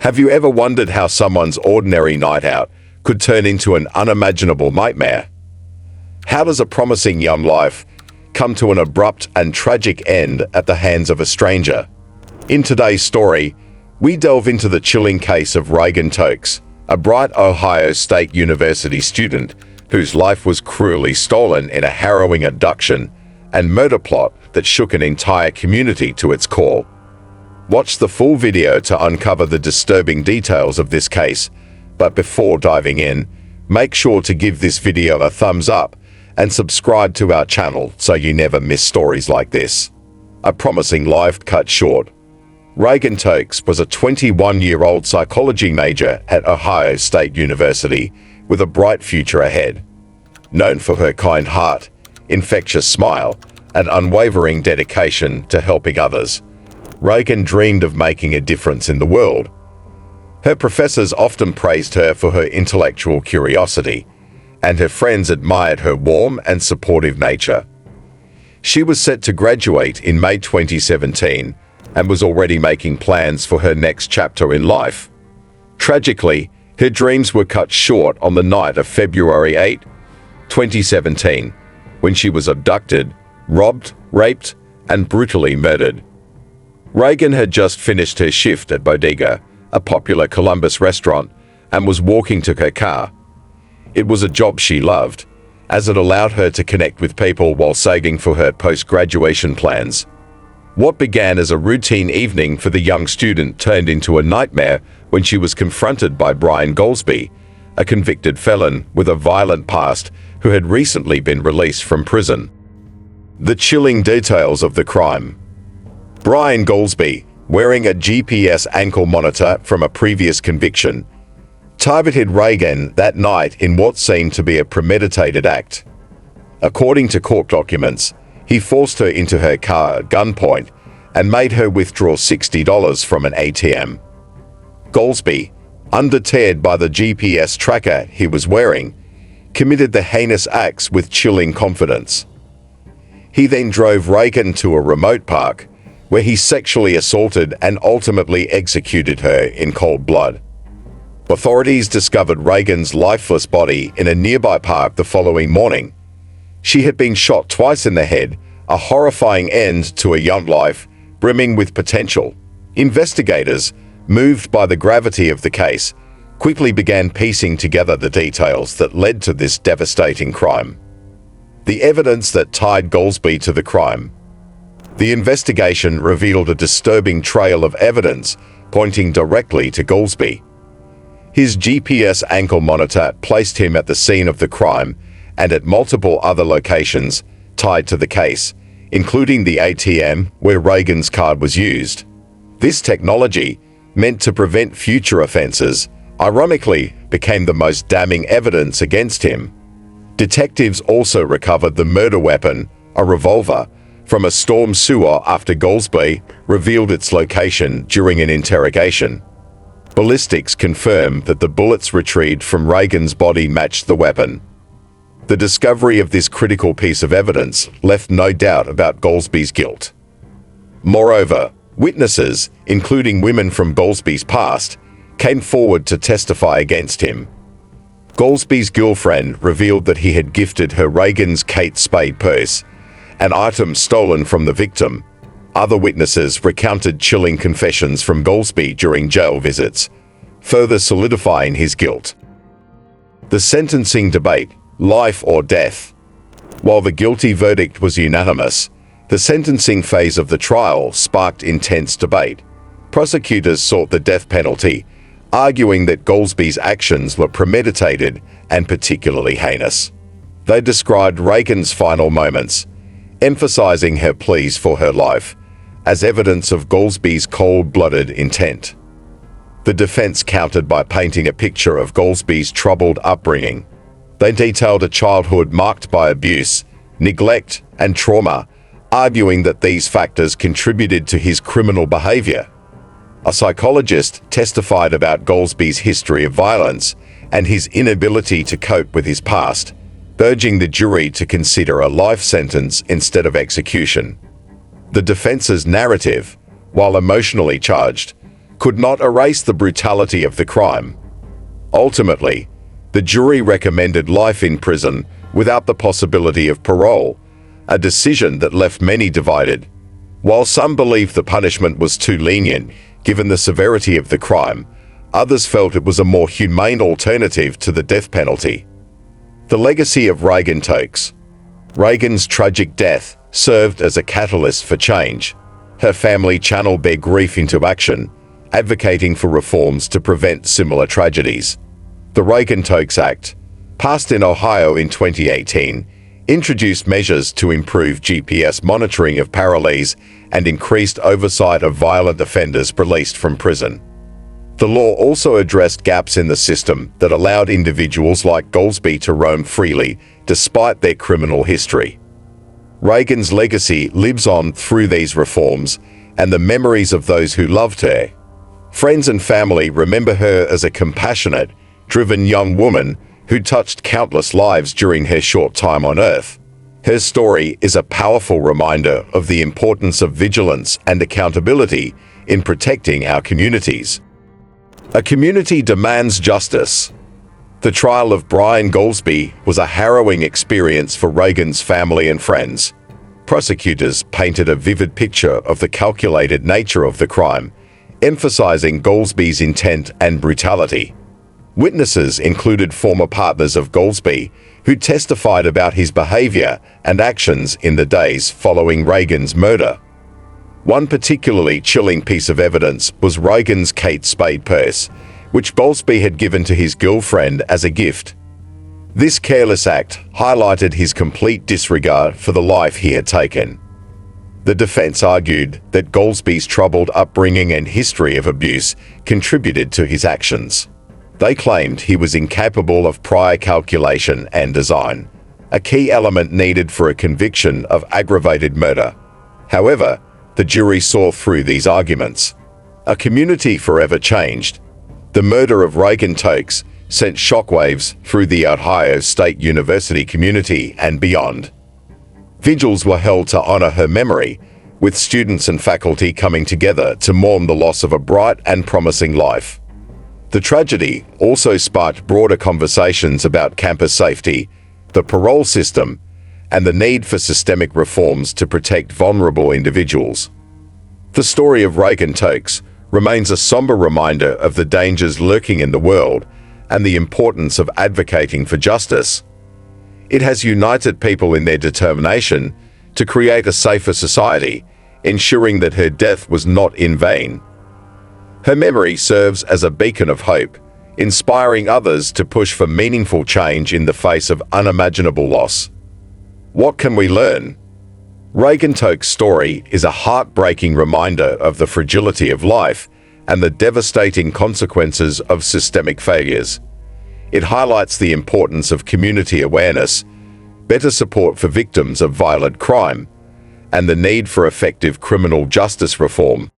Have you ever wondered how someone's ordinary night out could turn into an unimaginable nightmare? How does a promising young life come to an abrupt and tragic end at the hands of a stranger? In today's story, we delve into the chilling case of Reagan Tokes, a bright Ohio State University student whose life was cruelly stolen in a harrowing abduction and murder plot that shook an entire community to its core. Watch the full video to uncover the disturbing details of this case, but before diving in, make sure to give this video a thumbs up and subscribe to our channel so you never miss stories like this. A promising life cut short. Reagan Tokes was a 21-year-old psychology major at Ohio State University with a bright future ahead. Known for her kind heart, infectious smile, and unwavering dedication to helping others, Reagan dreamed of making a difference in the world. Her professors often praised her for her intellectual curiosity, and her friends admired her warm and supportive nature. She was set to graduate in May 2017 and was already making plans for her next chapter in life. Tragically, her dreams were cut short on the night of February 8, 2017, when she was abducted, robbed, raped, and brutally murdered. Reagan had just finished her shift at Bodega, a popular Columbus restaurant, and was walking to her car. It was a job she loved, as it allowed her to connect with people while saving for her post-graduation plans. What began as a routine evening for the young student turned into a nightmare when she was confronted by Brian Goldsby, a convicted felon with a violent past who had recently been released from prison. The chilling details of the crime. Brian Goldsby, wearing a GPS ankle monitor from a previous conviction, targeted Reagan that night in what seemed to be a premeditated act. According to court documents, he forced her into her car at gunpoint and made her withdraw $60 from an ATM. Goldsby, undeterred by the GPS tracker he was wearing, committed the heinous acts with chilling confidence. He then drove Reagan to a remote park, where he sexually assaulted and ultimately executed her in cold blood. Authorities discovered Reagan's lifeless body in a nearby park the following morning. She had been shot twice in the head, a horrifying end to a young life brimming with potential. Investigators, moved by the gravity of the case, quickly began piecing together the details that led to this devastating crime. The evidence that tied Goldsby to the crime. The investigation revealed a disturbing trail of evidence pointing directly to Goldsby. His GPS ankle monitor placed him at the scene of the crime and at multiple other locations tied to the case, including the ATM where Reagan's card was used. This technology, meant to prevent future offenses, ironically became the most damning evidence against him. Detectives also recovered the murder weapon, a revolver, from a storm sewer after Goldsby revealed its location during an interrogation. Ballistics confirmed that the bullets retrieved from Reagan's body matched the weapon. The discovery of this critical piece of evidence left no doubt about Goldsby's guilt. Moreover, witnesses, including women from Goldsby's past, came forward to testify against him. Goldsby's girlfriend revealed that he had gifted her Reagan's Kate Spade purse, an item stolen from the victim. Other witnesses recounted chilling confessions from Goldsby during jail visits, further solidifying his guilt. The sentencing debate, life or death. While the guilty verdict was unanimous, the sentencing phase of the trial sparked intense debate. Prosecutors sought the death penalty, arguing that Goldsby's actions were premeditated and particularly heinous. They described Reagan's final moments, emphasizing her pleas for her life, as evidence of Goldsby's cold-blooded intent. The defense countered by painting a picture of Goldsby's troubled upbringing. They detailed a childhood marked by abuse, neglect, and trauma, arguing that these factors contributed to his criminal behavior. A psychologist testified about Goldsby's history of violence and his inability to cope with his past, urging the jury to consider a life sentence instead of execution. The defense's narrative, while emotionally charged, could not erase the brutality of the crime. Ultimately, the jury recommended life in prison without the possibility of parole, a decision that left many divided. While some believed the punishment was too lenient, given the severity of the crime, others felt it was a more humane alternative to the death penalty. The legacy of Reagan Tokes. Reagan's tragic death served as a catalyst for change. Her family channeled their grief into action, advocating for reforms to prevent similar tragedies. The Reagan-Tokes Act, passed in Ohio in 2018, introduced measures to improve GPS monitoring of parolees and increased oversight of violent offenders released from prison. The law also addressed gaps in the system that allowed individuals like Goldsby to roam freely despite their criminal history. Reagan's legacy lives on through these reforms and the memories of those who loved her. Friends and family remember her as a compassionate, driven young woman who touched countless lives during her short time on Earth. Her story is a powerful reminder of the importance of vigilance and accountability in protecting our communities. A community demands justice. The trial of Brian Goldsby was a harrowing experience for Reagan's family and friends. Prosecutors painted a vivid picture of the calculated nature of the crime, emphasizing Goldsby's intent and brutality. Witnesses included former partners of Goldsby, who testified about his behavior and actions in the days following Reagan's murder. One particularly chilling piece of evidence was Reagan's Kate Spade purse, which Goldsby had given to his girlfriend as a gift. This careless act highlighted his complete disregard for the life he had taken. The defense argued that Goldsby's troubled upbringing and history of abuse contributed to his actions. They claimed he was incapable of prior calculation and design, a key element needed for a conviction of aggravated murder. However, the jury saw through these arguments. A community forever changed. The murder of Reagan Tokes sent shockwaves through the Ohio State University community and beyond. Vigils were held to honor her memory, with students and faculty coming together to mourn the loss of a bright and promising life. The tragedy also sparked broader conversations about campus safety, the parole system, and the need for systemic reforms to protect vulnerable individuals. The story of Reagan Tokes remains a somber reminder of the dangers lurking in the world and the importance of advocating for justice. It has united people in their determination to create a safer society, ensuring that her death was not in vain. Her memory serves as a beacon of hope, inspiring others to push for meaningful change in the face of unimaginable loss. What can we learn? Reagan Tokes' story is a heartbreaking reminder of the fragility of life and the devastating consequences of systemic failures. It highlights the importance of community awareness, better support for victims of violent crime, and the need for effective criminal justice reform.